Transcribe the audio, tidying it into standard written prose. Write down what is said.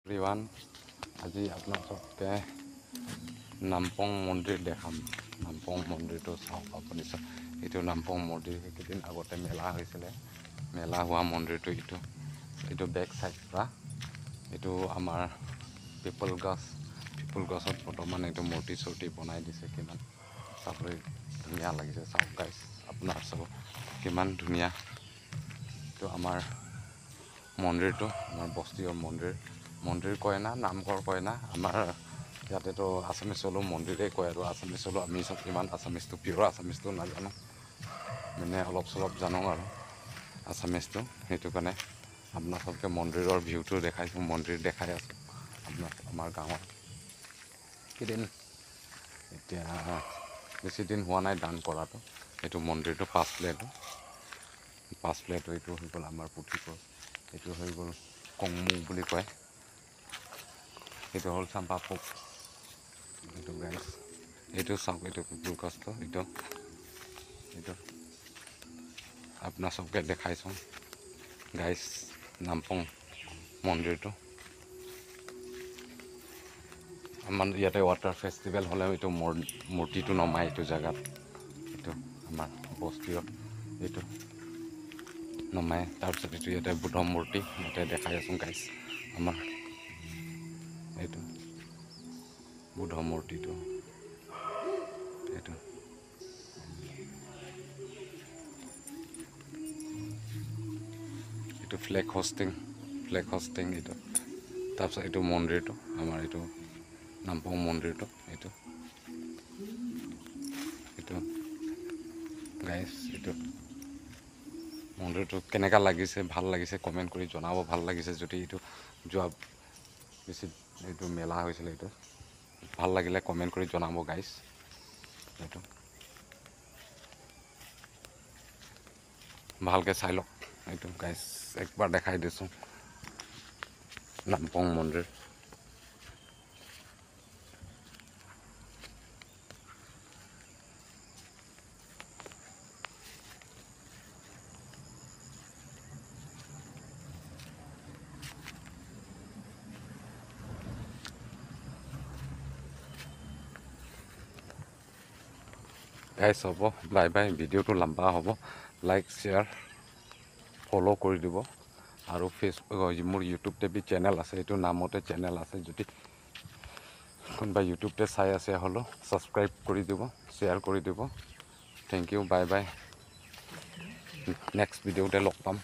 Everyone আজি আপোনালোকে নামপং মন্দিৰ দেখাম। নামপং মন্দিৰটো চাওক আপুনি চাওক, এইটো নামপং মন্দিৰ সেইকেইদিন আগতে মেলা হৈছিলে। মেলা হোৱা মন্দিৰটো এইটো বেক চাইড পৰা এইটো আমাৰ পিপল গছত বৰ্তমান এইটো মূৰ্তি চূৰ্তি বনাই দিছে। কিমান চাবলৈ ধুনীয়া লাগিছে, চাওক গাইছ আপোনাৰ চাব কিমান ধুনীয়া। এইটো আমাৰ মন্দিৰটো আমাৰ বস্তিৰ মন্দিৰ কয় না নামঘৰ কয় না, আমাৰ ইয়াতেতো আছামিছ হ'লেও মন্দিৰেই কয় আৰু আছামিছ হ'লেও আমি চব ইমান আছামিছটো পিয়ৰ আছামিছটো নাজানো, মানে অলপ চলপ জানো আৰু আছামিছটো। সেইটো কাৰণে আপোনাৰ চবকে মন্দিৰৰ ভিউটো দেখাইছোঁ, মন্দিৰ দেখাই আছোঁ আপোনাক। আমাৰ গাঁৱৰ কেইদিন এতিয়া বেছি দিন হোৱা নাই দান কৰাটো। এইটো মন্দিৰটো পাঁচ প্লেটো এইটো হৈ গ'ল আমাৰ পুথিপুৰ, এইটো হৈ গ'ল কংমু বুলি কয়, এইটো হ'ল চাম্পাপোক। এইটো গাইছ এইটো চাওক, এইটো পিপুল গছটো এইটো আপোনাৰ চবকে দেখাইছোঁ গাইছ। নামপং মন্দিৰটো আমাৰ ইয়াতে ৱাটাৰ ফেষ্টিভেল হ'লেও এইটো মূৰ্তিটো নমায় এইটো জেগাত। এইটো আমাৰ বস্তিৰত এইটো নমায়। তাৰপিছত এইটো ইয়াতে বুদ্ধ মূৰ্তি ইয়াতে দেখাই আছোঁ গাইছ। আমাৰ এইটো বুদ্ধ মূৰ্তিটো এইটো ফ্লেগ হোষ্টিং এইটো। তাৰপিছত এইটো মন্দিৰটো আমাৰ এইটো নামপং মন্দিৰটো এইটো গাইছ। এইটো মন্দিৰটো কেনেকুৱা লাগিছে, ভাল লাগিছে কমেণ্ট কৰি জনাব। ভাল লাগিছে যদি এইটো যোৱা বেছি এইটো মেলা হৈছিলে, এইটো ভাল লাগিলে কমেণ্ট কৰি জনাব গাইছ। এইটো ভালকৈ চাই লওক এইটো গাইছ, একবাৰ দেখাই দিছোঁ নামপং মন্দিৰ। গাইছ হ'ব, বাই বাই। ভিডিঅ'টো লম্বা হ'ব, লাইক শ্বেয়াৰ ফ'ল' কৰি দিব। আৰু মোৰ ইউটিউবতে বি চেনেল আছে, এইটো নামতে চেনেল আছে। যদি কোনোবা ইউটিউবতে চাই আছে হ'লেও ছাবস্ক্ৰাইব কৰি দিব, শ্বেয়াৰ কৰি দিব। Thank you, bye bye. Next ভিডিঅ'তে লগ পাম।